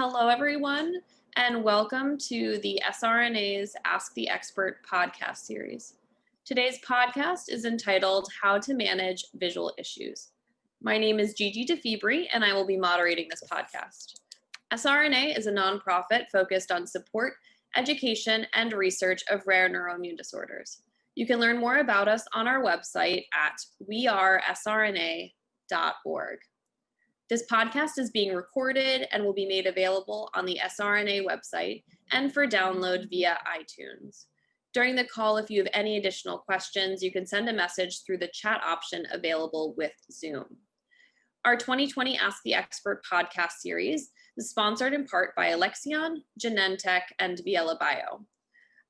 Hello, everyone, and welcome to the SRNA's Ask the Expert podcast series. Today's podcast is entitled How to Manage Visual Issues. My name is Gigi DeFibri, and I will be moderating this podcast. SRNA is a nonprofit focused on support, education, and research of rare neuroimmune disorders. You can learn more about us on our website at wearesrna.org. This podcast is being recorded and will be made available on the SRNA website and for download via iTunes. During the call, if you have any additional questions, you can send a message through the chat option available with Zoom. Our 2020 Ask the Expert podcast series is sponsored in part by Alexion, Genentech, and Viela Bio.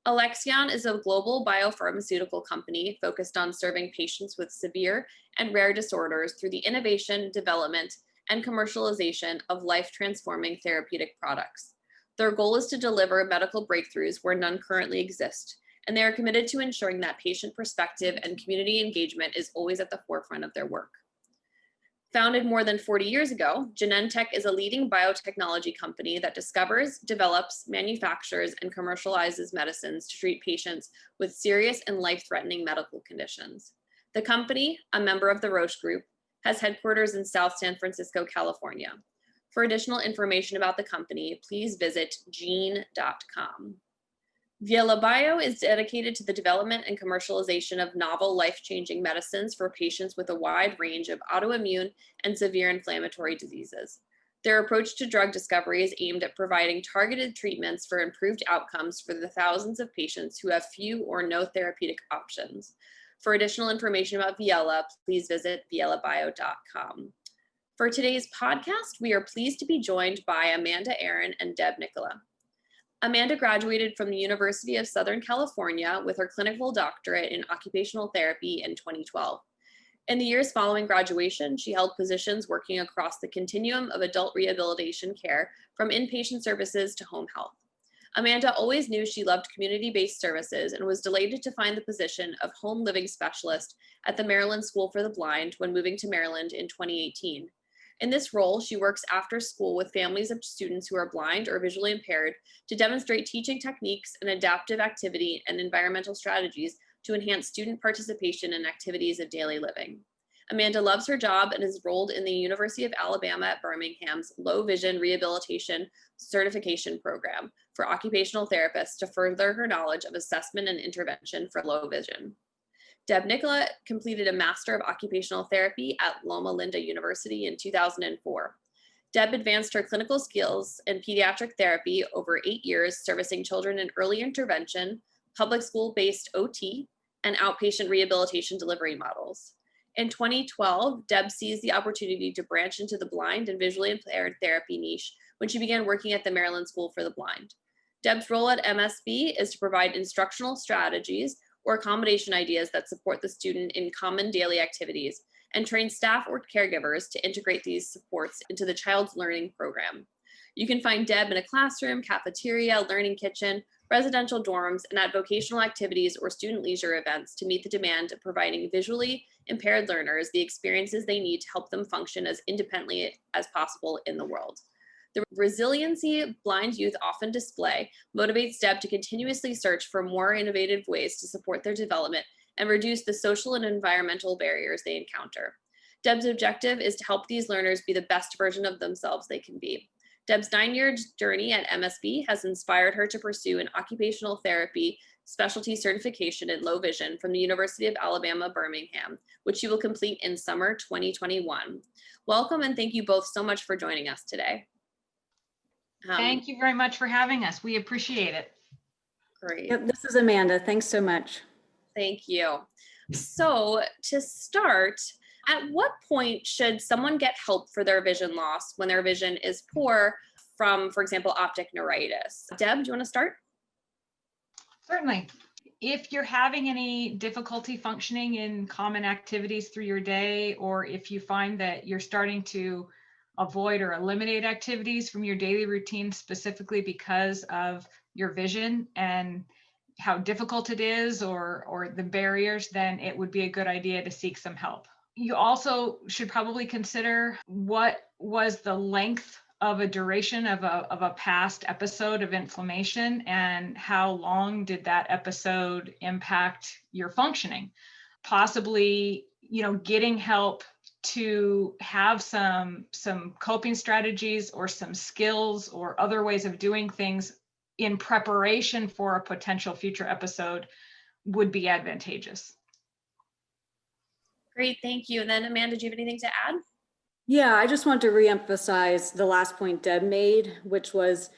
Alexion is a global biopharmaceutical company focused on serving patients with severe and rare disorders through the innovation, development, and commercialization of life-transforming therapeutic products. Their goal is to deliver medical breakthroughs where none currently exist, and they are committed to ensuring that patient perspective and community engagement is always at the forefront of their work. Founded more than 40 years ago, Genentech is a leading biotechnology company that discovers, develops, manufactures, and commercializes medicines to treat patients with serious and life-threatening medical conditions. The company, a member of the Roche Group, has headquarters in South San Francisco, California. For additional information about the company, please visit gene.com. Viela Bio is dedicated to the development and commercialization of novel life-changing medicines for patients with a wide range of autoimmune and severe inflammatory diseases. Their approach to drug discovery is aimed at providing targeted treatments for improved outcomes for the thousands of patients who have few or no therapeutic options. For additional information about Viela, please visit vielabio.com. For today's podcast, we are pleased to be joined by Amanda Aaron and Deb Nikkila. Amanda graduated from the University of Southern California with her clinical doctorate in occupational therapy in 2012. In the years following graduation, she held positions working across the continuum of adult rehabilitation care from inpatient services to home health. Amanda always knew she loved community-based services and was delighted to find the position of home living specialist at the Maryland School for the Blind when moving to Maryland in 2018. In this role, she works after school with families of students who are blind or visually impaired to demonstrate teaching techniques and adaptive activity and environmental strategies to enhance student participation in activities of daily living. Amanda loves her job and is enrolled in the University of Alabama at Birmingham's Low Vision Rehabilitation Certification Program for occupational therapists to further her knowledge of assessment and intervention for low vision. Deb Nikkila completed a Master of Occupational Therapy at Loma Linda University in 2004. Deb advanced her clinical skills in pediatric therapy over 8 years, servicing children in early intervention, public school-based OT, and outpatient rehabilitation delivery models. In 2012, Deb seized the opportunity to branch into the blind and visually impaired therapy niche when she began working at the Maryland School for the Blind. Deb's role at MSB is to provide instructional strategies or accommodation ideas that support the student in common daily activities and train staff or caregivers to integrate these supports into the child's learning program. You can find Deb in a classroom, cafeteria, learning kitchen, residential dorms, and at vocational activities or student leisure events to meet the demand of providing visually impaired learners the experiences they need to help them function as independently as possible in the world. The resiliency blind youth often display motivates Deb to continuously search for more innovative ways to support their development and reduce the social and environmental barriers they encounter. Deb's objective is to help these learners be the best version of themselves they can be. Deb's 9-year journey at MSB has inspired her to pursue an occupational therapy specialty certification in low vision from the University of Alabama, Birmingham, which she will complete in summer 2021. Welcome, and thank you both so much for joining us today. Thank you very much for having us. We appreciate it. Great. Yep, this is Amanda. Thanks so much. Thank you. So to start, at what point should someone get help for their vision loss when their vision is poor from, for example, optic neuritis? Deb, do you want to start? Certainly. If you're having any difficulty functioning in common activities through your day, or if you find that you're starting to avoid or eliminate activities from your daily routine specifically because of your vision and how difficult it is or the barriers, then it would be a good idea to seek some help. You also should probably consider what was the length of a duration of a past episode of inflammation, and how long did that episode impact your functioning. Possibly, getting help to have some coping strategies or some skills or other ways of doing things in preparation for a potential future episode would be advantageous. Great, thank you. And then Amanda, do you have anything to add? Yeah, I just want to reemphasize the last point Deb made, which was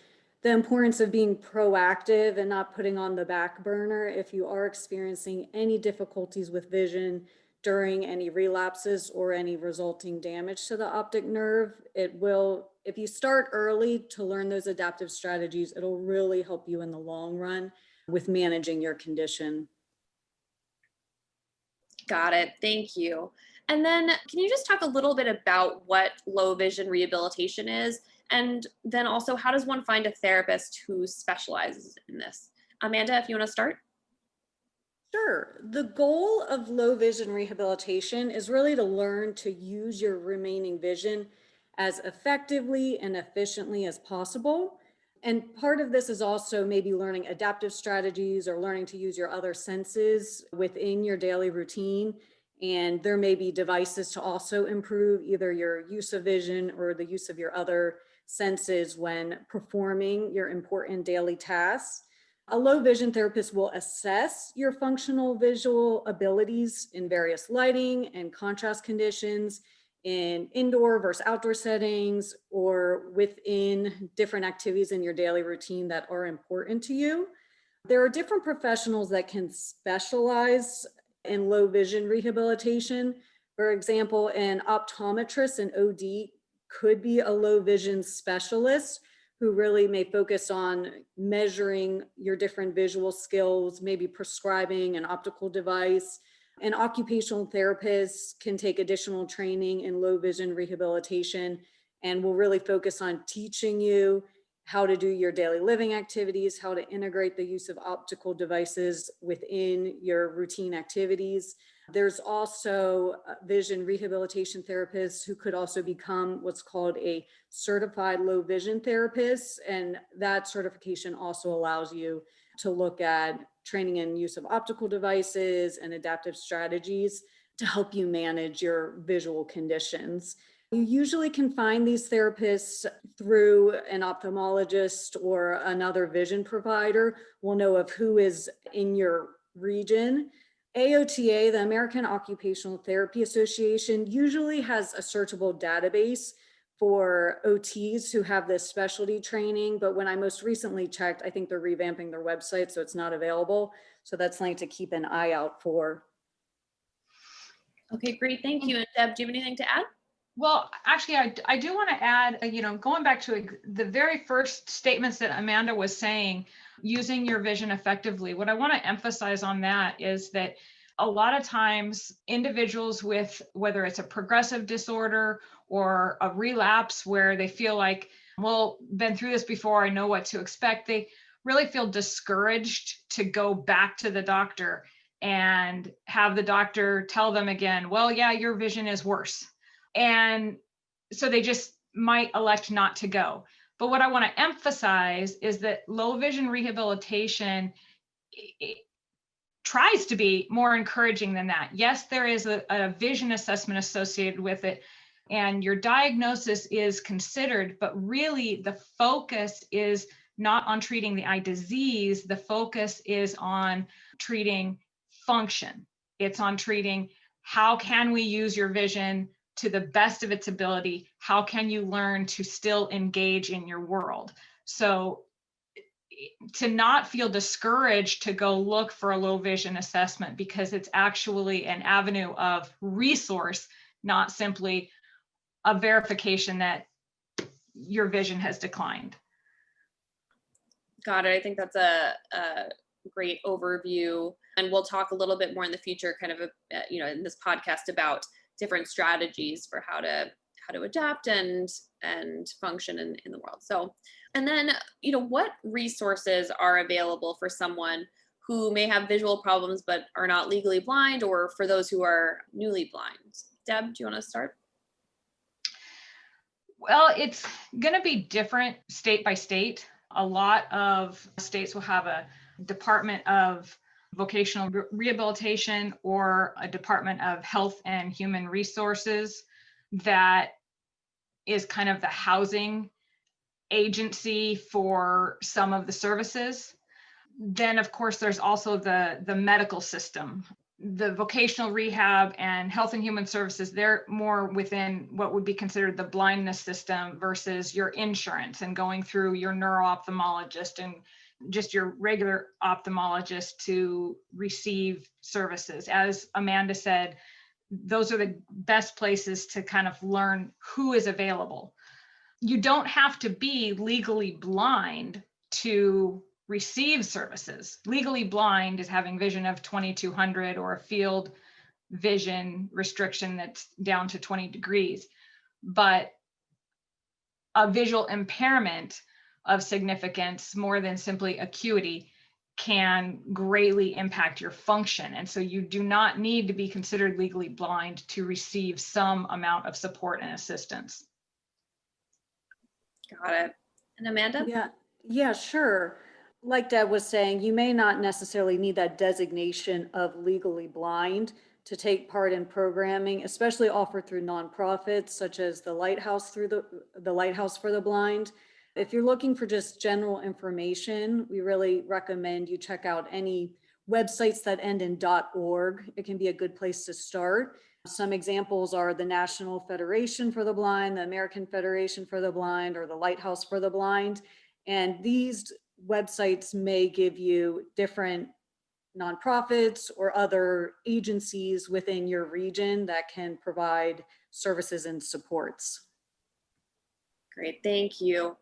the importance of being proactive and not putting on the back burner if you are experiencing any difficulties with vision during any relapses or any resulting damage to the optic nerve. It will, if you start early to learn those adaptive strategies, it'll really help you in the long run with managing your condition. Got it. Thank you. And then can you just talk a little bit about what low vision rehabilitation is? And then also, how does one find a therapist who specializes in this? Amanda, if you want to start. Sure. The goal of low vision rehabilitation is really to learn to use your remaining vision as effectively and efficiently as possible. And part of this is also maybe learning adaptive strategies or learning to use your other senses within your daily routine. And there may be devices to also improve either your use of vision or the use of your other senses when performing your important daily tasks. A low vision therapist will assess your functional visual abilities in various lighting and contrast conditions in indoor versus outdoor settings or within different activities in your daily routine that are important to you. There are different professionals that can specialize in low vision rehabilitation. For example, an optometrist and OD could be a low vision specialist who really may focus on measuring your different visual skills, maybe prescribing an optical device. And occupational therapists can take additional training in low vision rehabilitation and will really focus on teaching you how to do your daily living activities, how to integrate the use of optical devices within your routine activities. There's also vision rehabilitation therapists who could also become what's called a certified low vision therapist. And that certification also allows you to look at training and use of optical devices and adaptive strategies to help you manage your visual conditions. You usually can find these therapists through an ophthalmologist or another vision provider. We'll know of who is in your region. AOTA, the American Occupational Therapy Association, usually has a searchable database for OTs who have this specialty training. But when I most recently checked, I think they're revamping their website, so it's not available. So that's something to keep an eye out for. Okay, great. Thank you. And Deb, do you have anything to add? Well, actually, I do want to add, going back to the very first statements that Amanda was saying, using your vision effectively. What I want to emphasize on that is that a lot of times individuals with, whether it's a progressive disorder or a relapse where they feel like, well, been through this before, I know what to expect, they really feel discouraged to go back to the doctor and have the doctor tell them again, well, yeah, your vision is worse. And so they just might elect not to go. But what I want to emphasize is that low vision rehabilitation tries to be more encouraging than that. Yes, there is a vision assessment associated with it, and your diagnosis is considered, but really the focus is not on treating the eye disease. The focus is on treating function. It's on treating how can we use your vision to the best of its ability? How can you learn to still engage in your world? So to not feel discouraged to go look for a low vision assessment, because it's actually an avenue of resource, not simply a verification that your vision has declined. Got it. I think that's a great overview. And we'll talk a little bit more in the future, kind of, in this podcast about different strategies for how to adapt and function in the world. So, and then, what resources are available for someone who may have visual problems but are not legally blind, or for those who are newly blind? Deb, do you want to start? Well, it's going to be different state by state. A lot of states will have a Department of Vocational Rehabilitation or a Department of Health and Human Resources that is kind of the housing agency for some of the services. Then, of course, there's also the medical system. The vocational rehab and health and human services, they're more within what would be considered the blindness system versus your insurance and going through your neuro-ophthalmologist and just your regular ophthalmologist to receive services. As Amanda said, those are the best places to kind of learn who is available. You don't have to be legally blind to receive services. Legally blind is having vision of 2200 or a field vision restriction that's down to 20 degrees. But a visual impairment of significance more than simply acuity can greatly impact your function. And so you do not need to be considered legally blind to receive some amount of support and assistance. Got it. And Amanda? Yeah, sure. Like Deb was saying, you may not necessarily need that designation of legally blind to take part in programming, especially offered through nonprofits such as the Lighthouse the Lighthouse for the Blind. If you're looking for just general information, we really recommend you check out any websites that end in .org. It can be a good place to start. Some examples are the National Federation for the Blind, the American Federation for the Blind, or the Lighthouse for the Blind. And these websites may give you different nonprofits or other agencies within your region that can provide services and supports. Great, thank you.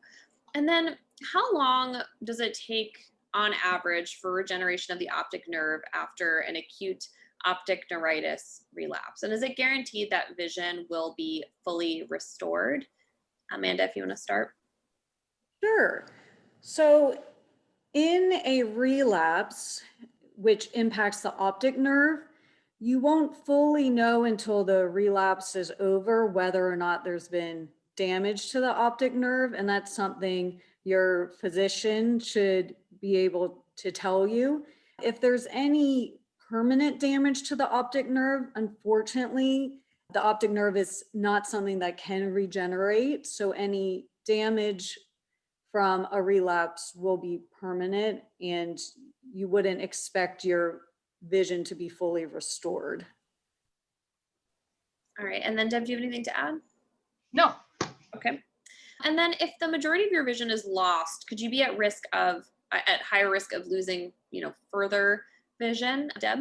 And then how long does it take on average for regeneration of the optic nerve after an acute optic neuritis relapse? And is it guaranteed that vision will be fully restored? Amanda, if you want to start. Sure. So in a relapse, which impacts the optic nerve, you won't fully know until the relapse is over whether or not there's been damage to the optic nerve. And that's something your physician should be able to tell you. If there's any permanent damage to the optic nerve, unfortunately, the optic nerve is not something that can regenerate. So any damage from a relapse will be permanent and you wouldn't expect your vision to be fully restored. All right, and then Deb, do you have anything to add? No. Okay. And then if the majority of your vision is lost, could you be at higher risk of losing, further vision? Deb?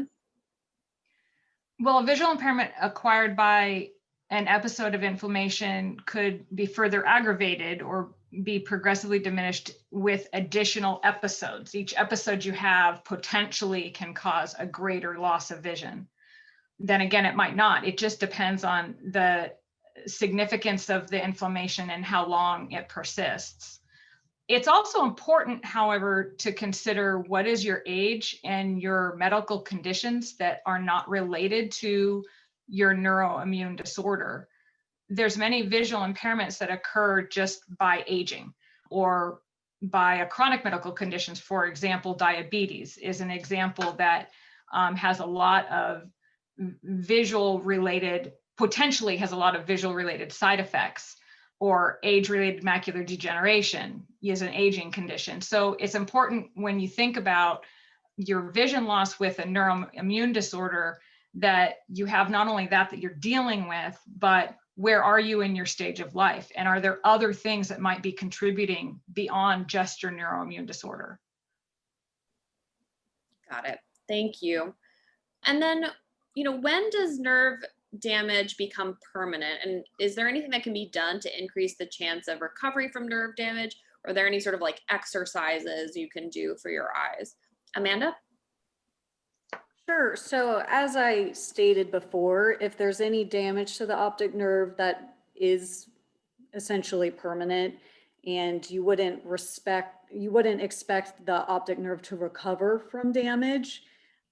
Well, a visual impairment acquired by an episode of inflammation could be further aggravated or be progressively diminished with additional episodes. Each episode you have potentially can cause a greater loss of vision. Then again, it might not. It just depends on the significance of the inflammation and how long it persists. It's also important, however, to consider what is your age and your medical conditions that are not related to your neuroimmune disorder. There's many visual impairments that occur just by aging or by a chronic medical conditions. For example, diabetes is an example that has a lot of potentially has a lot of visual related side effects, or age-related macular degeneration is an aging condition. So it's important when you think about your vision loss with a neuroimmune disorder that you have not only that you're dealing with, but where are you in your stage of life? And are there other things that might be contributing beyond just your neuroimmune disorder? Got it. Thank you. And then, when does nerve damage become permanent? And is there anything that can be done to increase the chance of recovery from nerve damage? Or are there any sort of exercises you can do for your eyes? Amanda? Sure. So as I stated before, if there's any damage to the optic nerve that is essentially permanent and you wouldn't expect the optic nerve to recover from damage,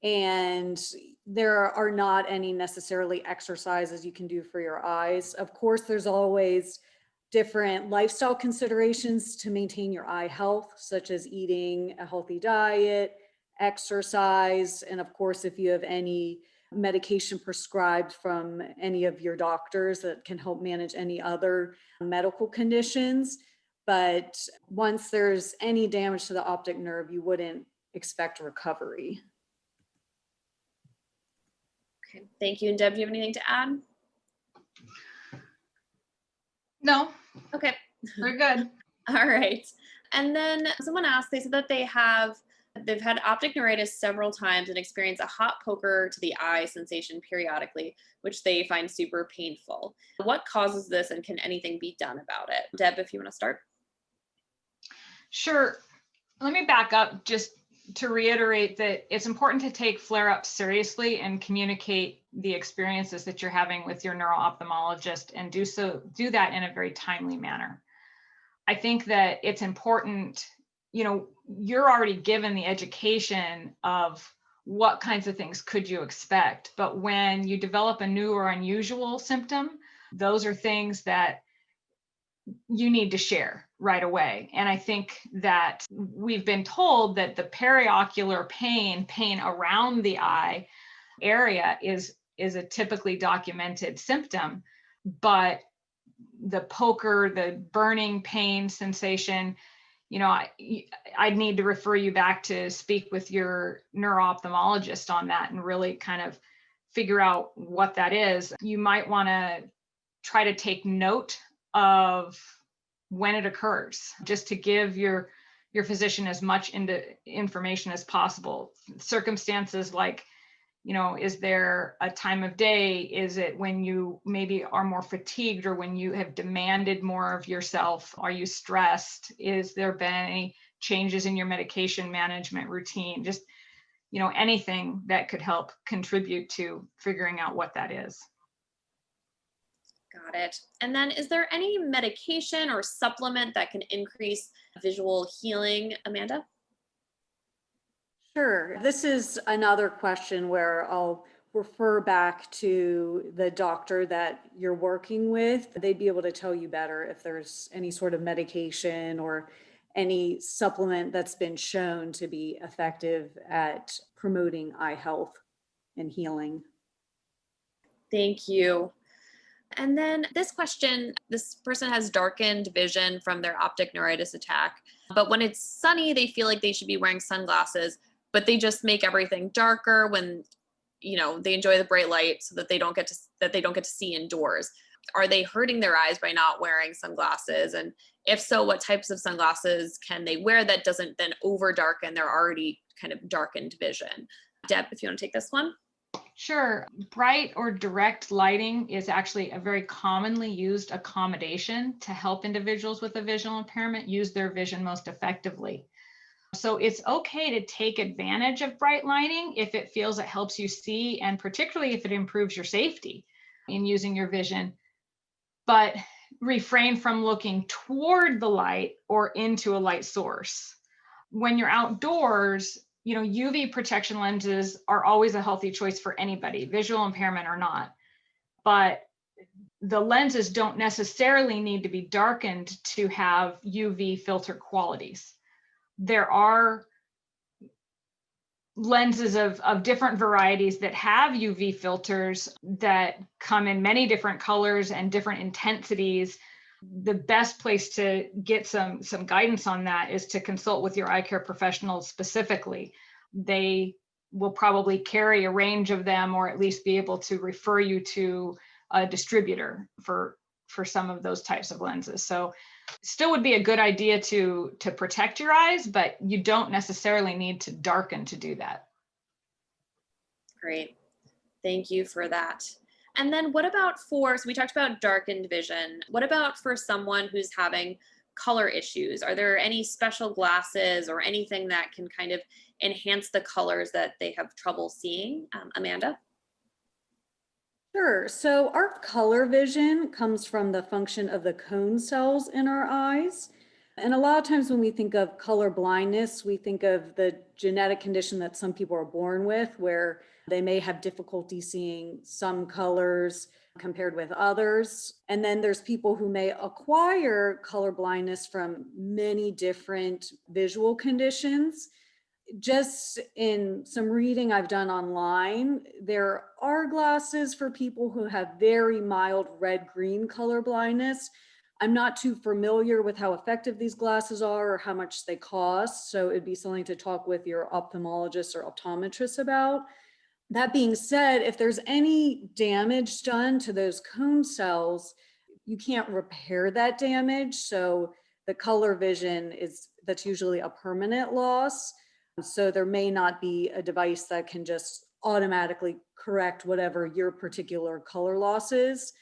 and there are not any necessarily exercises you can do for your eyes. Of course, there's always different lifestyle considerations to maintain your eye health, such as eating a healthy diet, exercise, and of course, if you have any medication prescribed from any of your doctors that can help manage any other medical conditions. But once there's any damage to the optic nerve, you wouldn't expect recovery. Okay, thank you. And Deb, do you have anything to add? No, Okay. we're good. All right. And then someone asked, they said that they've had optic neuritis several times and experience a hot poker to the eye sensation periodically, which they find super painful. What causes this, and can anything be done about it? Deb, if you want to start. Sure. Let me back up just to reiterate that it's important to take flare-ups seriously and communicate the experiences that you're having with your neuro-ophthalmologist, and do that in a very timely manner. I think that it's important, you're already given the education of what kinds of things could you expect, but when you develop a new or unusual symptom, those are things that you need to share right away. And I think that we've been told that the periocular pain around the eye area is a typically documented symptom, but the poker, the burning pain sensation, I'd need to refer you back to speak with your neuro-ophthalmologist on that and really kind of figure out what that is. You might want to try to take note of when it occurs, just to give your physician as much information as possible. Circumstances like, is there a time of day? Is it when you maybe are more fatigued, or when you have demanded more of yourself? Are you stressed? Is there been any changes in your medication management routine? Just, anything that could help contribute to figuring out what that is. Got it. And then is there any medication or supplement that can increase visual healing, Amanda? Sure. This is another question where I'll refer back to the doctor that you're working with. They'd be able to tell you better if there's any sort of medication or any supplement that's been shown to be effective at promoting eye health and healing. Thank you. And then this question, this person has darkened vision from their optic neuritis attack, but when it's sunny, they feel like they should be wearing sunglasses, but they just make everything darker when, they enjoy the bright light so that they don't get to see indoors. Are they hurting their eyes by not wearing sunglasses? And if so, what types of sunglasses can they wear that doesn't then over darken their already kind of darkened vision? Deb, if you want to take this one. Sure. Bright or direct lighting is actually a very commonly used accommodation to help individuals with a visual impairment use their vision most effectively. So it's okay to take advantage of bright lighting if it feels it helps you see, and particularly if it improves your safety in using your vision, but refrain from looking toward the light or into a light source. When you're outdoors, UV protection lenses are always a healthy choice for anybody, visual impairment or not. But the lenses don't necessarily need to be darkened to have UV filter qualities. There are lenses of different varieties that have UV filters that come in many different colors and different intensities. The best place to get some guidance on that is to consult with your eye care professionals specifically. They will probably carry a range of them, or at least be able to refer you to a distributor for some of those types of lenses. So still would be a good idea to protect your eyes, but you don't necessarily need to darken to do that. Great. Thank you for that. And then what about so we talked about darkened vision. What about for someone who's having color issues? Are there any special glasses or anything that can kind of enhance the colors that they have trouble seeing? Amanda? Sure. So our color vision comes from the function of the cone cells in our eyes. And a lot of times when we think of color blindness, we think of the genetic condition that some people are born with, where they may have difficulty seeing some colors. compared with others. And then there's people who may acquire color blindness from many different visual conditions. Just in some reading I've done online, there are glasses for people who have very mild red-green color blindness. I'm not too familiar with how effective these glasses are or how much they cost, so it'd be something to talk with your ophthalmologist or optometrist about. That being said, if there's any damage done to those cone cells, you can't repair that damage. So the color vision that's usually a permanent loss. So there may not be a device that can just automatically correct whatever your particular color loss is.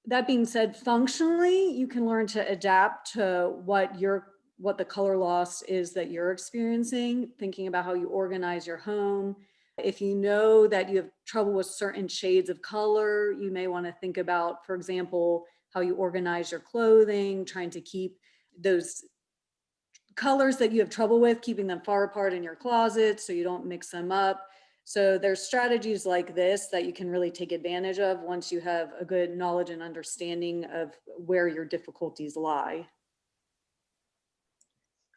That being said, functionally, you can learn to adapt to what the color loss is that you're experiencing, thinking about how you organize your home. If you know that you have trouble with certain shades of color, you may want to think about, for example, how you organize your clothing, trying to keep those colors that you have trouble with, keeping them far apart in your closet so you don't mix them up. So there's strategies like this that you can really take advantage of once you have a good knowledge and understanding of where your difficulties lie.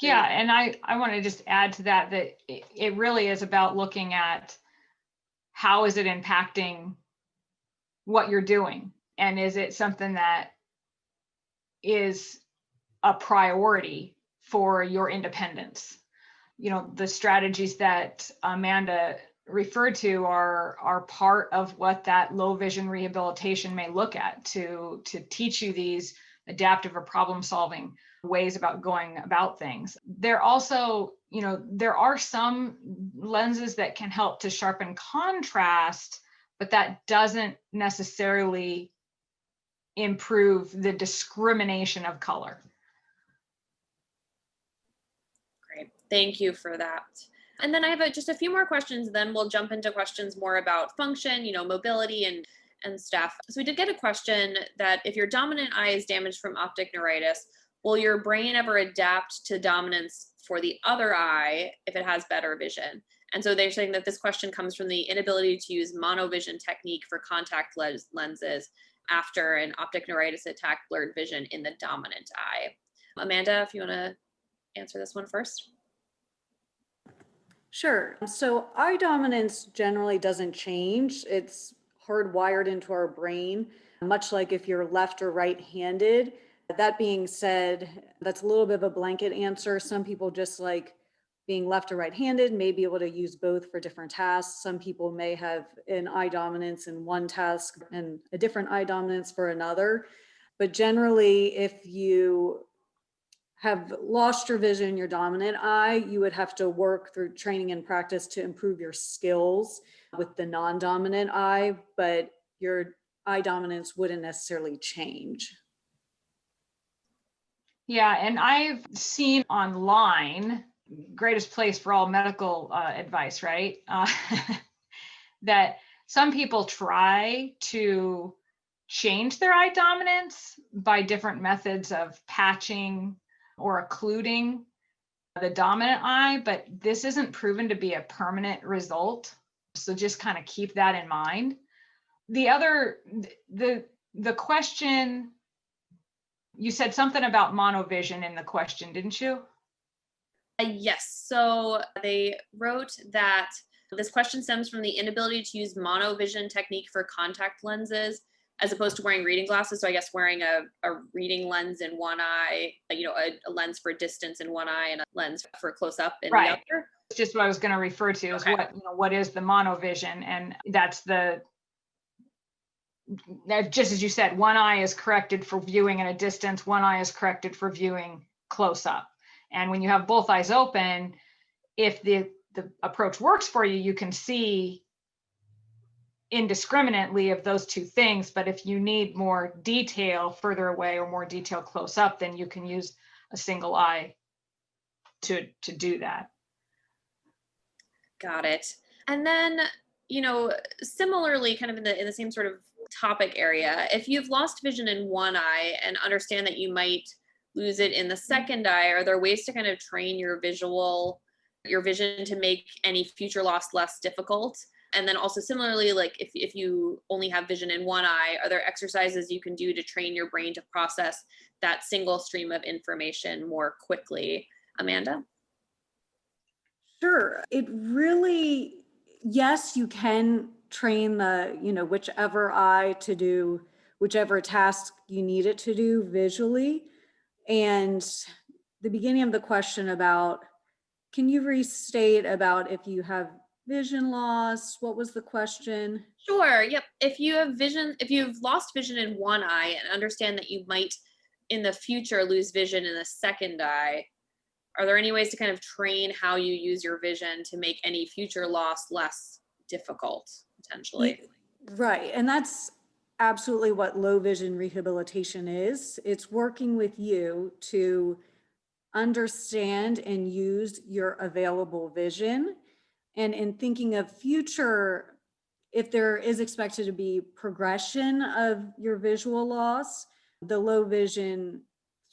Yeah, and I want to just add to that it really is about looking at how is it impacting what you're doing, and is it something that is a priority for your independence. The strategies that Amanda referred to are part of what that low vision rehabilitation may look at to teach you these adaptive or problem solving ways about going about things. There also, there are some lenses that can help to sharpen contrast, but that doesn't necessarily improve the discrimination of color. Thank you for that. And then I have just a few more questions, then we'll jump into questions more about function, mobility and stuff. So we did get a question that if your dominant eye is damaged from optic neuritis, will your brain ever adapt to dominance for the other eye if it has better vision? And so they're saying that this question comes from the inability to use monovision technique for contact lenses after an optic neuritis attack blurred vision in the dominant eye. Amanda, if you want to answer this one first. Sure. So eye dominance generally doesn't change. It's hardwired into our brain, much like if you're left or right-handed. That being said, that's a little bit of a blanket answer. Some people just like being left or right-handed may be able to use both for different tasks. Some people may have an eye dominance in one task and a different eye dominance for another. But generally, if you have lost your vision in your dominant eye, you would have to work through training and practice to improve your skills with the non-dominant eye, but your eye dominance wouldn't necessarily change. Yeah, and I've seen online, greatest place for all medical advice, right? That some people try to change their eye dominance by different methods of patching or occluding the dominant eye, but this isn't proven to be a permanent result. So just kind of keep that in mind. The question, you said something about monovision in the question, didn't you? Yes. So they wrote that this question stems from the inability to use monovision technique for contact lenses as opposed to wearing reading glasses. So I guess wearing a reading lens in one eye, a lens for distance in one eye and a lens for close up in the other. It's just what I was going to refer to is what is the monovision, and that's just as you said, one eye is corrected for viewing at a distance, one eye is corrected for viewing close up. And when you have both eyes open, if the approach works for you, you can see indiscriminately of those two things. But if you need more detail further away or more detail close up, then you can use a single eye to do that. Got it. And then, similarly, kind of in the same sort of topic area, if you've lost vision in one eye and understand that you might lose it in the second eye, are there ways to kind of train your vision to make any future loss less difficult? And then also similarly, like if you only have vision in one eye, are there exercises you can do to train your brain to process that single stream of information more quickly? Amanda? Sure. It really, yes, you can train the, whichever eye to do whichever task you need it to do visually. And the beginning of the question about, can you restate about if you have vision loss? What was the question? Sure. Yep. If you've lost vision in one eye and understand that you might in the future lose vision in the second eye, are there any ways to kind of train how you use your vision to make any future loss less difficult, potentially? Right. And that's absolutely what low vision rehabilitation is. It's working with you to understand and use your available vision. And in thinking of future, if there is expected to be progression of your visual loss, the low vision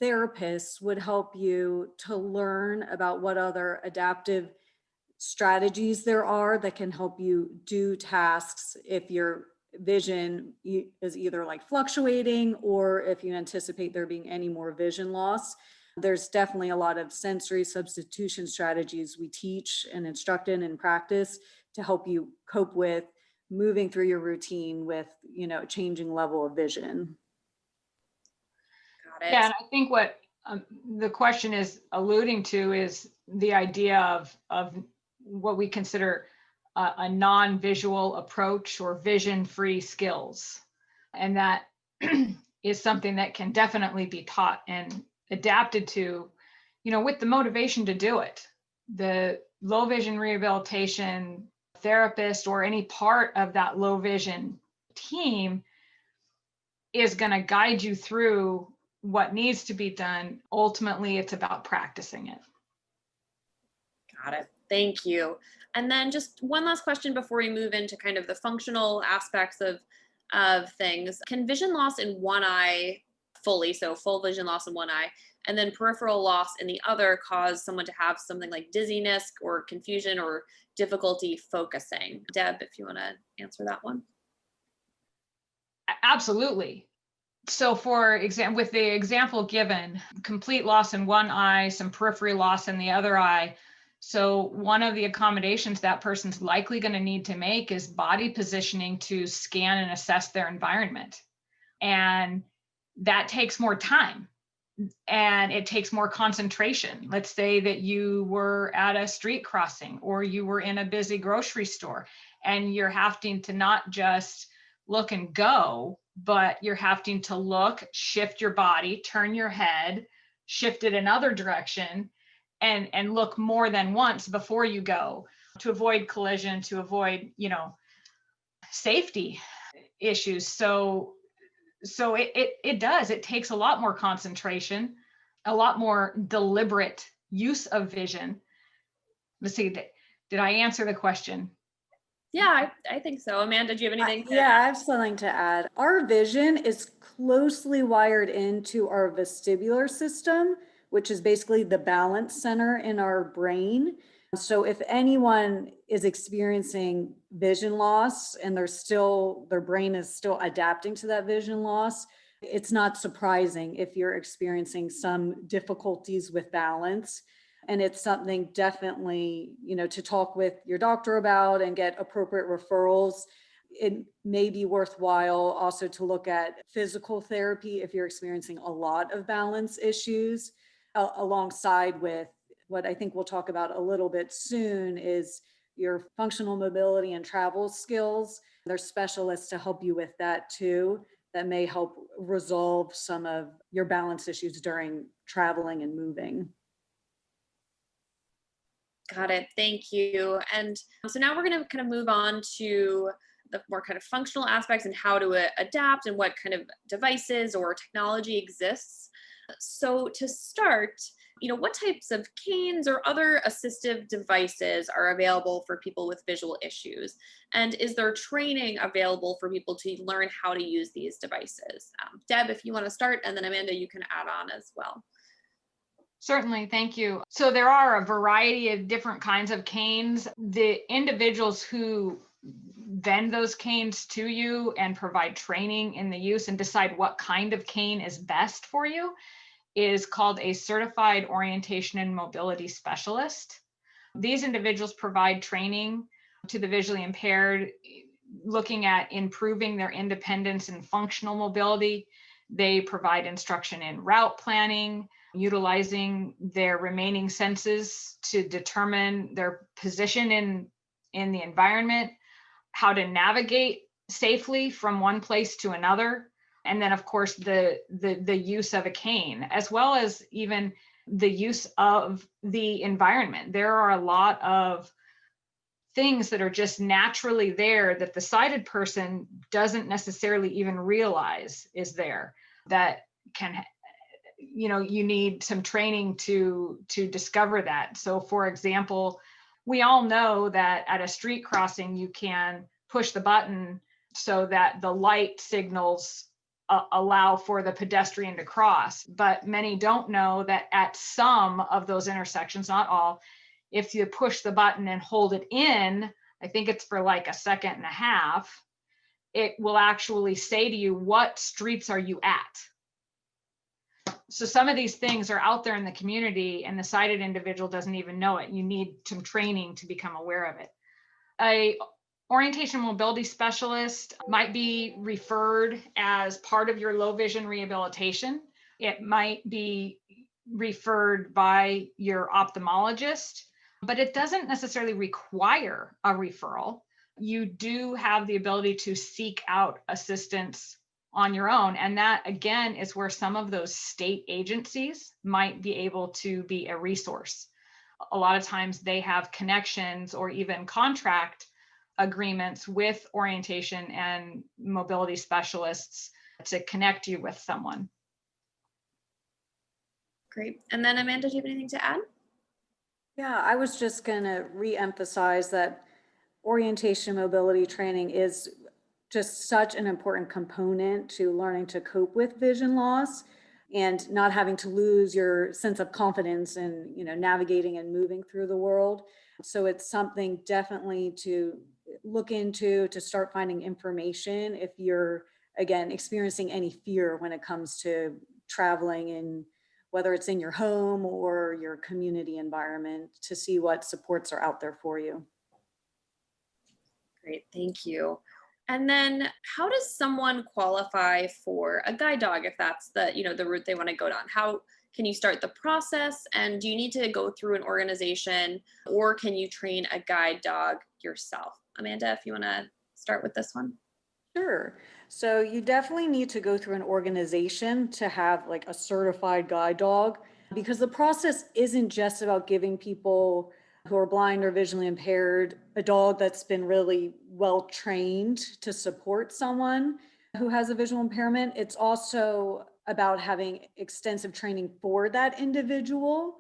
therapists would help you to learn about what other adaptive strategies there are that can help you do tasks if your vision is either like fluctuating or if you anticipate there being any more vision loss. There's definitely a lot of sensory substitution strategies we teach and instruct in practice to help you cope with moving through your routine with, changing level of vision. Got it. Yeah, and I think what the question is alluding to is the idea of what we consider a non-visual approach or vision-free skills. And that is something that can definitely be taught and adapted to, with the motivation to do it. The low vision rehabilitation therapist or any part of that low vision team is going to guide you through what needs to be done. Ultimately, it's about practicing it. Got it. Thank you. And then just one last question before we move into kind of the functional aspects of things. Can vision loss in one eye fully, so full vision loss in one eye, and then peripheral loss in the other cause someone to have something like dizziness or confusion or difficulty focusing? Deb, if you want to answer that one. Absolutely. So for example, with the example given, complete loss in one eye, some periphery loss in the other eye. So one of the accommodations that person's likely going to need to make is body positioning to scan and assess their environment. And that takes more time and it takes more concentration. Let's say that you were at a street crossing or you were in a busy grocery store and you're having to not just look and go, but you're having to look, shift your body, turn your head, shift it another direction, and look more than once before you go to avoid collision, to avoid, safety issues. So it takes a lot more concentration, a lot more deliberate use of vision. Let's see, did I answer the question? Yeah, I think so. Amanda, do you have anything? Yeah, I have something to add. Our vision is closely wired into our vestibular system, which is basically the balance center in our brain. So if anyone is experiencing vision loss and their brain is still adapting to that vision loss, it's not surprising if you're experiencing some difficulties with balance. And it's something definitely, to talk with your doctor about and get appropriate referrals. It may be worthwhile also to look at physical therapy if you're experiencing a lot of balance issues, alongside with what I think we'll talk about a little bit soon is your functional mobility and travel skills. There's specialists to help you with that too, that may help resolve some of your balance issues during traveling and moving. Got it. Thank you. And so now we're going to kind of move on to the more kind of functional aspects and how to adapt and what kind of devices or technology exists. So to start, what types of canes or other assistive devices are available for people with visual issues? And is there training available for people to learn how to use these devices? Deb, if you want to start, and then Amanda, you can add on as well. Certainly, thank you. So there are a variety of different kinds of canes. The individuals who vend those canes to you and provide training in the use and decide what kind of cane is best for you is called a certified orientation and mobility specialist. These individuals provide training to the visually impaired, looking at improving their independence and functional mobility. They provide instruction in route planning, utilizing their remaining senses to determine their position in the environment, how to navigate safely from one place to another, and then of course the use of a cane, as well as even the use of the environment. There are a lot of things that are just naturally there that the sighted person doesn't necessarily even realize is there, that can, you need some training to discover that. So for example, we all know that at a street crossing, you can push the button so that the light signals allow for the pedestrian to cross. But many don't know that at some of those intersections, not all, if you push the button and hold it in, I think it's for like a second and a half, it will actually say to you, what streets are you at? So some of these things are out there in the community and the sighted individual doesn't even know it. You need some training to become aware of it. A orientation mobility specialist might be referred as part of your low vision rehabilitation. It might be referred by your ophthalmologist, but it doesn't necessarily require a referral. You do have the ability to seek out assistance on your own. And that, again, is where some of those state agencies might be able to be a resource. A lot of times they have connections or even contract agreements with orientation and mobility specialists to connect you with someone. Great. And then Amanda, do you have anything to add? Yeah, I was just going to re-emphasize that orientation mobility training is just such an important component to learning to cope with vision loss and not having to lose your sense of confidence in, navigating and moving through the world. So it's something definitely to look into, to start finding information if you're, again, experiencing any fear when it comes to traveling, in whether it's in your home or your community environment, to see what supports are out there for you. Great, thank you. And then how does someone qualify for a guide dog if that's the route they want to go down? How can you start the process? And do you need to go through an organization, or can you train a guide dog yourself? Amanda, if you want to start with this one. Sure. So you definitely need to go through an organization to have like a certified guide dog, because the process isn't just about giving people who are blind or visually impaired a dog that's been really well trained to support someone who has a visual impairment. It's also about having extensive training for that individual.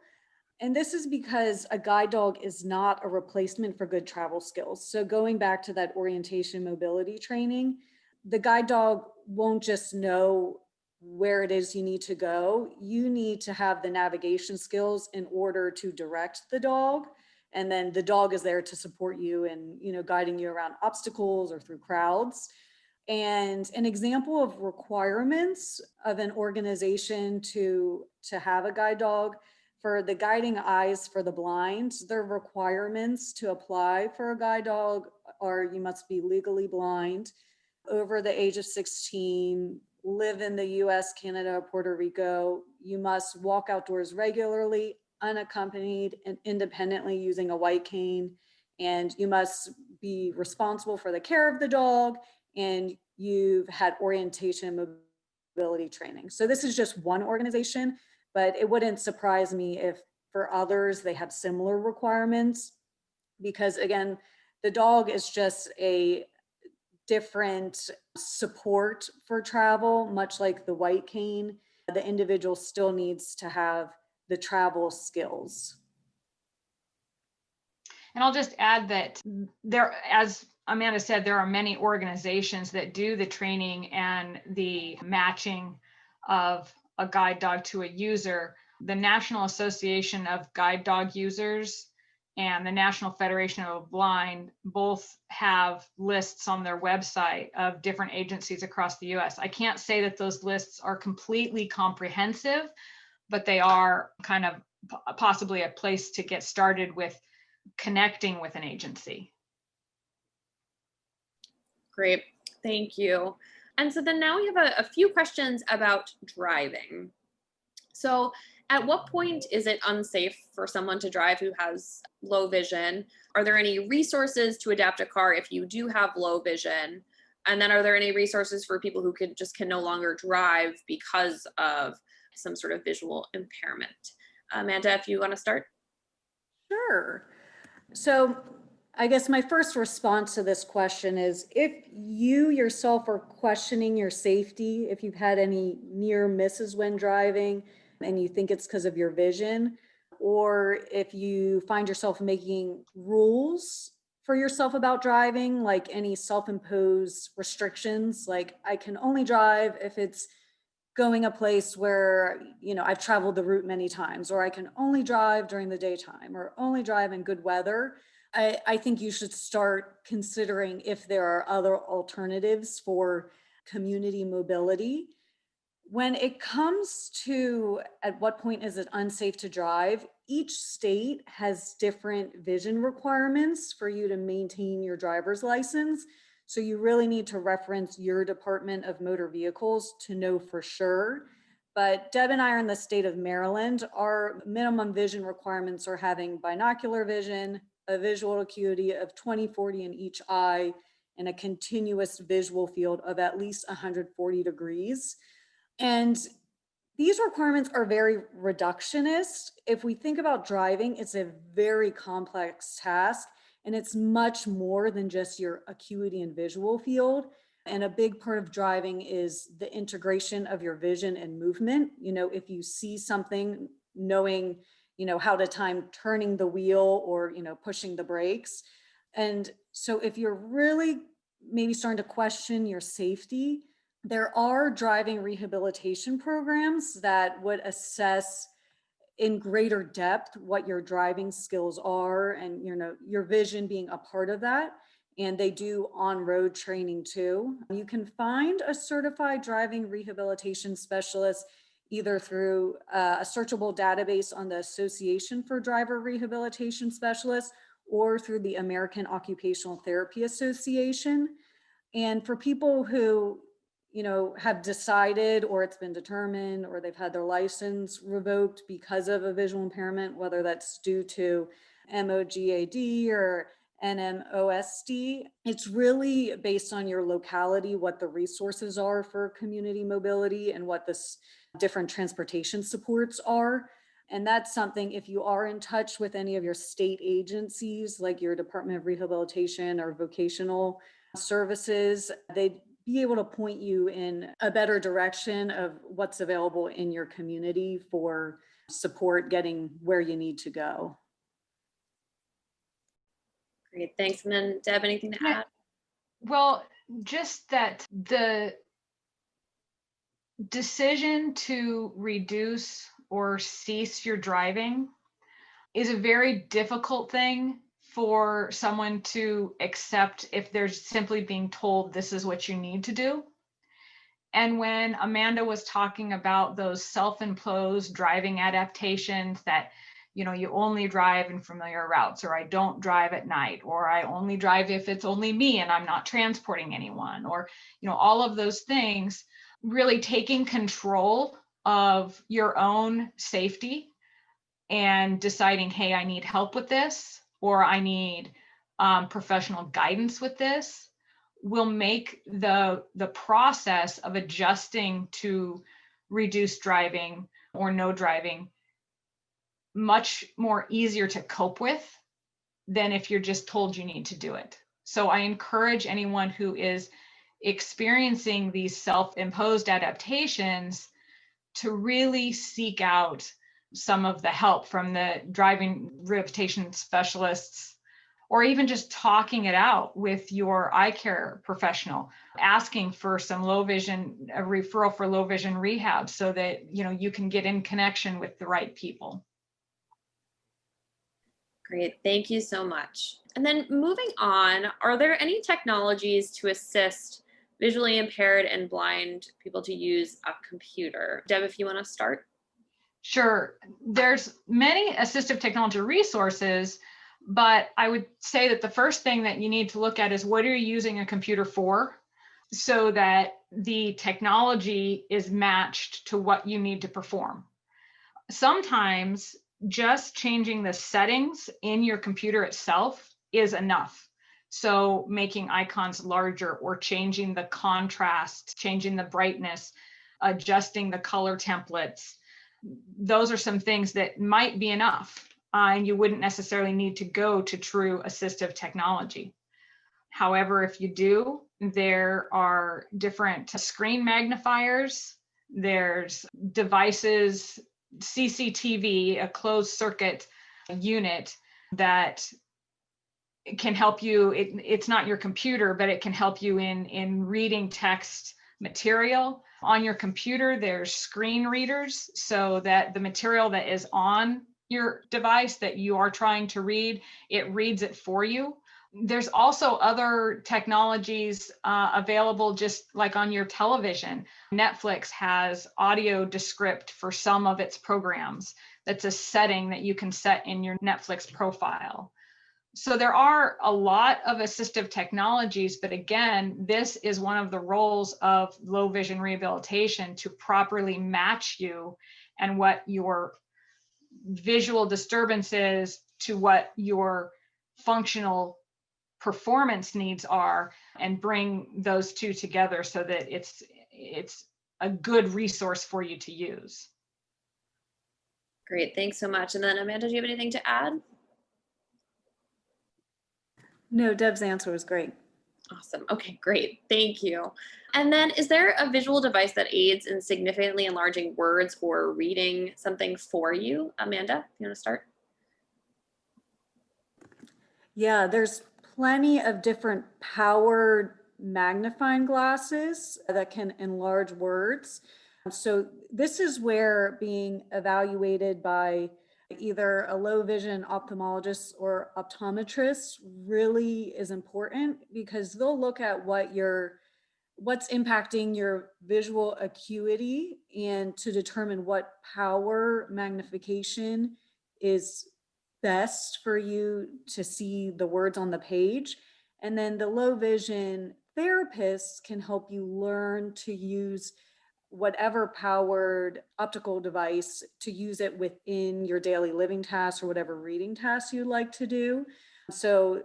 And this is because a guide dog is not a replacement for good travel skills. So going back to that orientation mobility training, the guide dog won't just know where it is you need to go. You need to have the navigation skills in order to direct the dog. And then the dog is there to support you in, guiding you around obstacles or through crowds. And an example of requirements of an organization to have a guide dog: for the Guiding Eyes for the Blind, their requirements to apply for a guide dog are: you must be legally blind, over the age of 16, live in the US, Canada, Puerto Rico. You must walk outdoors regularly, unaccompanied and independently using a white cane. And you must be responsible for the care of the dog. And you've had orientation and mobility training. So this is just one organization, but it wouldn't surprise me if for others they have similar requirements, because again, the dog is just a different support for travel, much like the white cane. The individual still needs to have the travel skills. And I'll just add that there, as Amanda said, there are many organizations that do the training and the matching of a guide dog to a user. The National Association of Guide Dog Users and the National Federation of the Blind both have lists on their website of different agencies across the US. I can't say that those lists are completely comprehensive, but they are kind of possibly a place to get started with connecting with an agency. Great, thank you. And so then now we have a few questions about driving. So at what point is it unsafe for someone to drive who has low vision? Are there any resources to adapt a car if you do have low vision? And then are there any resources for people who can no longer drive because of some sort of visual impairment? Amanda, if you want to start. Sure. So I guess my first response to this question is, if you yourself are questioning your safety, if you've had any near misses when driving and you think it's because of your vision, or if you find yourself making rules for yourself about driving, like any self-imposed restrictions, like I can only drive if it's going a place where, I've traveled the route many times, or I can only drive during the daytime, or only drive in good weather. I think you should start considering if there are other alternatives for community mobility. When it comes to at what point is it unsafe to drive, each state has different vision requirements for you to maintain your driver's license. So you really need to reference your Department of Motor Vehicles to know for sure. But Deb and I are in the state of Maryland. Our minimum vision requirements are having binocular vision, a visual acuity of 20/40 in each eye, and a continuous visual field of at least 140 degrees. And these requirements are very reductionist. If we think about driving, it's a very complex task, and it's much more than just your acuity and visual field. And a big part of driving is the integration of your vision and movement. If you see something, knowing, how to time turning the wheel or, pushing the brakes. And so if you're really maybe starting to question your safety, there are driving rehabilitation programs that would assess in greater depth what your driving skills are, and your vision being a part of that. And they do on-road training too. You can find a certified driving rehabilitation specialist either through a searchable database on the Association for Driver Rehabilitation Specialists or through the American Occupational Therapy Association. And for people who have decided, or it's been determined, or they've had their license revoked because of a visual impairment, whether that's due to MOGAD or NMOSD, it's really based on your locality, what the resources are for community mobility and what the different transportation supports are. And that's something, if you are in touch with any of your state agencies, like your Department of Rehabilitation or vocational services, they'd be able to point you in a better direction of what's available in your community for support getting where you need to go. Great, thanks. And then Deb, anything to add? Well, just that the decision to reduce or cease your driving is a very difficult thing for someone to accept if they're simply being told this is what you need to do. And when Amanda was talking about those self-imposed driving adaptations that, you only drive in familiar routes, or I don't drive at night, or I only drive if it's only me and I'm not transporting anyone, or, all of those things, really taking control of your own safety and deciding, hey, I need help with this, or I need professional guidance with this, will make the process of adjusting to reduced driving or no driving much more easier to cope with than if you're just told you need to do it. So I encourage anyone who is experiencing these self-imposed adaptations to really seek out some of the help from the driving rehabilitation specialists, or even just talking it out with your eye care professional, asking for some low vision, a referral for low vision rehab, so that you can get in connection with the right people. Great, thank you so much. And then moving on, are there any technologies to assist visually impaired and blind people to use a computer? Deb, if you want to start. Sure. There's many assistive technology resources, but I would say that the first thing that you need to look at is what are you using a computer for, so that the technology is matched to what you need to perform. Sometimes just changing the settings in your computer itself is enough. So making icons larger or changing the contrast, changing the brightness, adjusting the color templates. Those are some things that might be enough, and you wouldn't necessarily need to go to true assistive technology. However, if you do, there are different screen magnifiers, there's devices, CCTV, a closed circuit unit that can help you. It's not your computer, but it can help you in reading text material. On your computer, there's screen readers, so that the material that is on your device that you are trying to read, it reads it for you. There's also other technologies available, just like on your television. Netflix has audio descript for some of its programs. That's a setting that you can set in your Netflix profile. So there are a lot of assistive technologies, but again, this is one of the roles of low vision rehabilitation, to properly match you and what your visual disturbance is to what your functional performance needs are, and bring those two together so that it's a good resource for you to use. Great, thanks so much. And then Amanda, do you have anything to add? No, Deb's answer was great. Awesome. Okay, great. Thank you. And then is there a visual device that aids in significantly enlarging words or reading something for you? Amanda, you want to start? Yeah, there's plenty of different powered magnifying glasses that can enlarge words. So this is where being evaluated by either a low vision ophthalmologist or optometrist really is important, because they'll look at what's impacting your visual acuity, and to determine what power magnification is best for you to see the words on the page. And then the low vision therapists can help you learn to use whatever powered optical device to use it within your daily living tasks or whatever reading tasks you'd like to do. So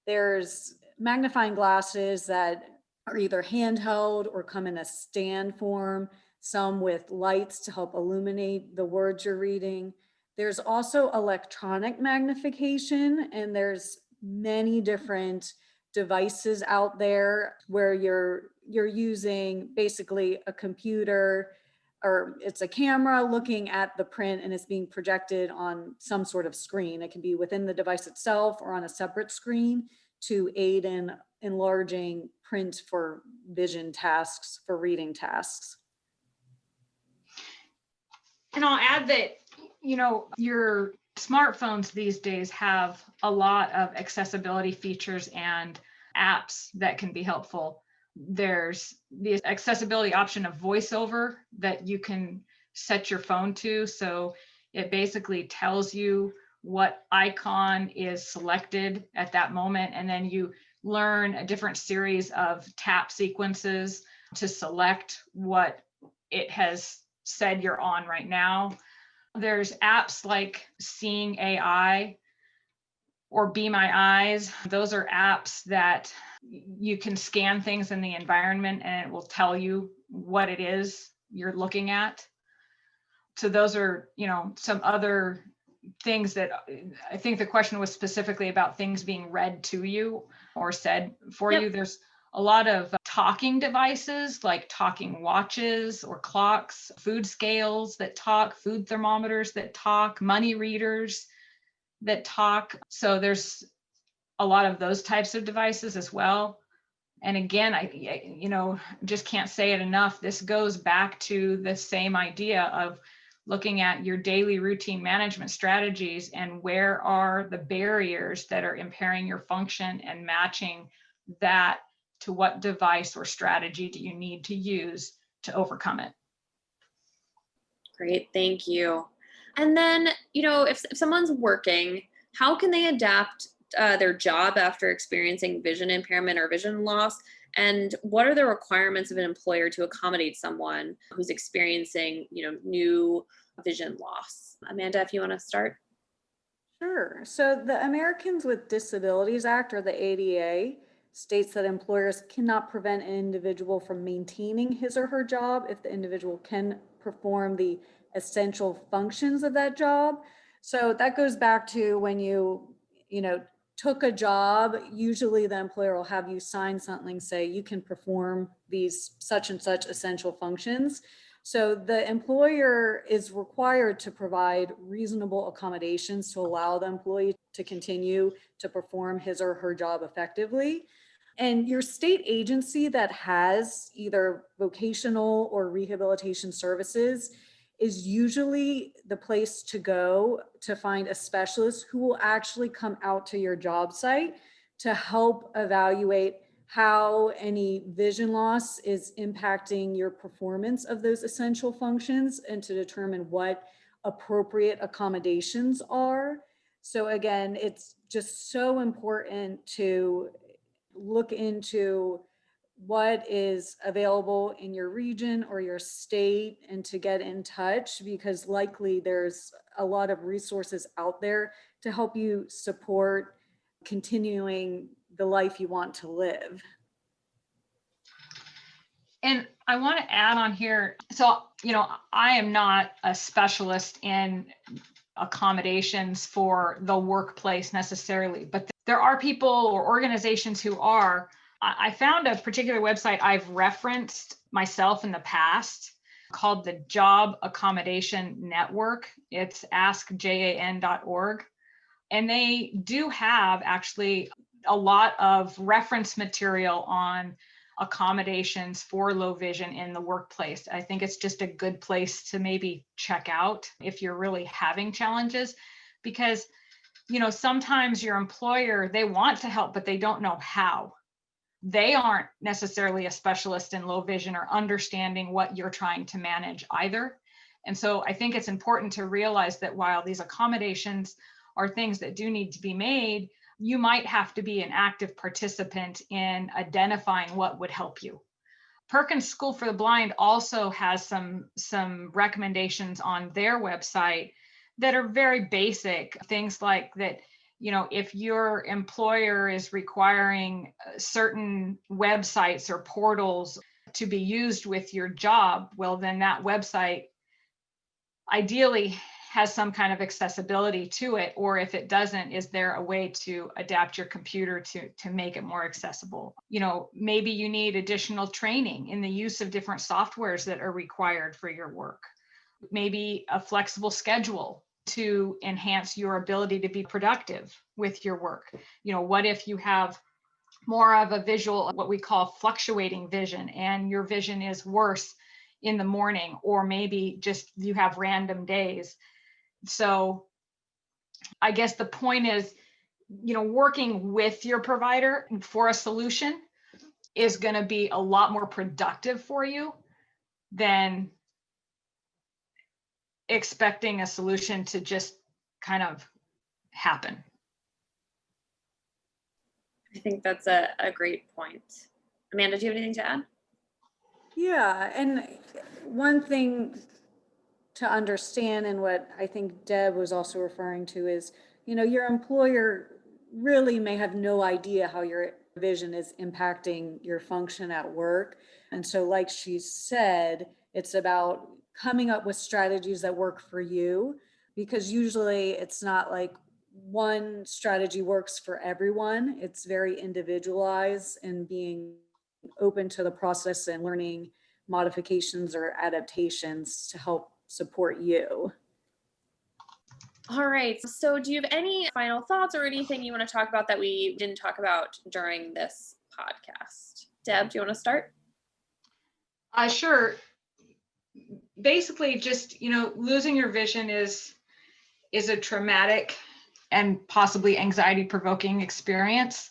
there's magnifying glasses that are either handheld or come in a stand form, some with lights to help illuminate the words you're reading. There's also electronic magnification, and there's many different devices out there where you're using basically a computer, or it's a camera looking at the print and it's being projected on some sort of screen. It can be within the device itself or on a separate screen to aid in enlarging print for vision tasks, for reading tasks. And I'll add that, your smartphones these days have a lot of accessibility features and apps that can be helpful. There's the accessibility option of voiceover that you can set your phone to. So it basically tells you what icon is selected at that moment. And then you learn a different series of tap sequences to select what it has said you're on right now. There's apps like Seeing AI or Be My Eyes. Those are apps that you can scan things in the environment and it will tell you what it is you're looking at. So those are, some other things that I think the question was specifically about things being read to you or said for you. There's a lot of talking devices like talking watches or clocks, food scales that talk, food thermometers that talk, money readers that talk. So there's a lot of those types of devices as well. And again, I just can't say it enough. This goes back to the same idea of looking at your daily routine management strategies and where are the barriers that are impairing your function and matching that to what device or strategy do you need to use to overcome it. Great, thank you. And then, if someone's working, how can they adapt their job after experiencing vision impairment or vision loss? And what are the requirements of an employer to accommodate someone who's experiencing, new vision loss? Amanda, if you want to start. Sure. So the Americans with Disabilities Act, or the ADA, states that employers cannot prevent an individual from maintaining his or her job if the individual can perform the essential functions of that job. So that goes back to when you took a job, usually the employer will have you sign something, say you can perform these such and such essential functions. So the employer is required to provide reasonable accommodations to allow the employee to continue to perform his or her job effectively. And your state agency that has either vocational or rehabilitation services is usually the place to go to find a specialist who will actually come out to your job site to help evaluate how any vision loss is impacting your performance of those essential functions and to determine what appropriate accommodations are. So again, it's just so important to look into what is available in your region or your state and to get in touch, because likely there's a lot of resources out there to help you support continuing the life you want to live. And I want to add on here, so, I am not a specialist in accommodations for the workplace necessarily, but there are people or organizations who are. I found a particular website I've referenced myself in the past called the Job Accommodation Network. It's askjan.org. And they do have actually a lot of reference material on accommodations for low vision in the workplace. I think it's just a good place to maybe check out if you're really having challenges, because, sometimes your employer, they want to help, but they don't know how. They aren't necessarily a specialist in low vision or understanding what you're trying to manage either. And so I think it's important to realize that while these accommodations are things that do need to be made, you might have to be an active participant in identifying what would help you. Perkins School for the Blind also has some recommendations on their website that are very basic, things like that. If your employer is requiring certain websites or portals to be used with your job, well, then that website ideally has some kind of accessibility to it. Or if it doesn't, is there a way to adapt your computer to make it more accessible? Maybe you need additional training in the use of different softwares that are required for your work. Maybe a flexible schedule to enhance your ability to be productive with your work. What if you have more of a visual, what we call fluctuating vision, and your vision is worse in the morning, or maybe just you have random days. So I guess the point is, working with your provider for a solution is going to be a lot more productive for you than expecting a solution to just kind of happen. I think that's a great point. Amanda, do you have anything to add? Yeah, and one thing to understand, and what I think Deb was also referring to, is, your employer really may have no idea how your vision is impacting your function at work. And so, like she said, it's about coming up with strategies that work for you, because usually it's not like one strategy works for everyone. It's very individualized, and being open to the process and learning modifications or adaptations to help support you. All right. So do you have any final thoughts or anything you want to talk about that we didn't talk about during this podcast? Deb, do you want to start? Sure. basically just, losing your vision is a traumatic and possibly anxiety provoking experience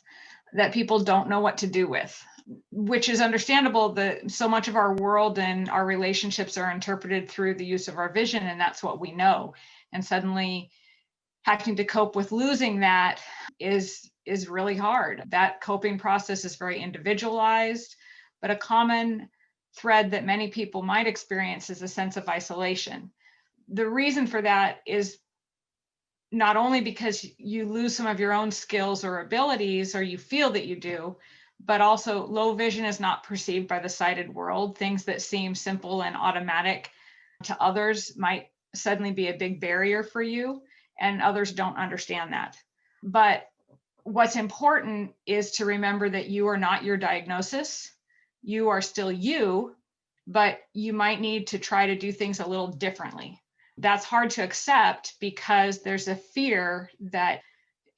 that people don't know what to do with, which is understandable that so much of our world and our relationships are interpreted through the use of our vision, and that's what we know. And suddenly having to cope with losing that is really hard. That coping process is very individualized, but a common thread that many people might experience is a sense of isolation. The reason for that is not only because you lose some of your own skills or abilities, or you feel that you do, but also low vision is not perceived by the sighted world. Things that seem simple and automatic to others might suddenly be a big barrier for you, and others don't understand that. But what's important is to remember that you are not your diagnosis. You are still you, but you might need to try to do things a little differently. That's hard to accept because there's a fear that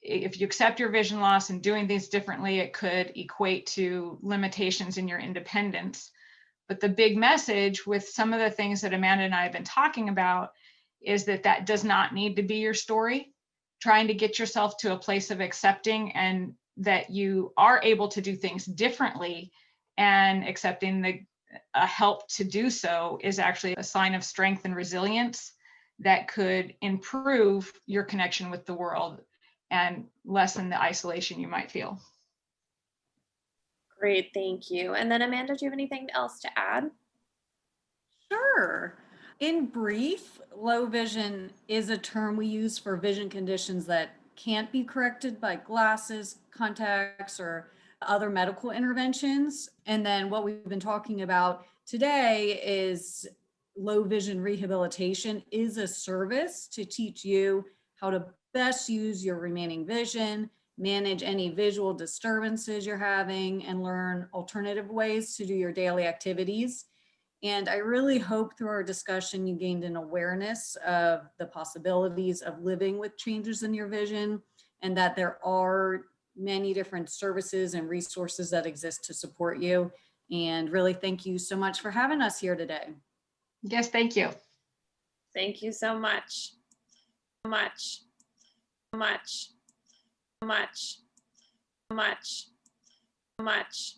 if you accept your vision loss and doing things differently, it could equate to limitations in your independence. But the big message with some of the things that Amanda and I have been talking about is that that does not need to be your story. Trying to get yourself to a place of accepting and that you are able to do things differently and accepting the help to do so is actually a sign of strength and resilience that could improve your connection with the world and lessen the isolation you might feel. Great, thank you. And then Amanda, do you have anything else to add? Sure. In brief, low vision is a term we use for vision conditions that can't be corrected by glasses, contacts, or other medical interventions. And then what we've been talking about today is low vision rehabilitation is a service to teach you how to best use your remaining vision, manage any visual disturbances you're having, and learn alternative ways to do your daily activities. And I really hope through our discussion you gained an awareness of the possibilities of living with changes in your vision, and that there are many different services and resources that exist to support you. And really thank you so much for having us here today. Yes, thank you. Thank you so much. Much. Much. Much. Much. Much.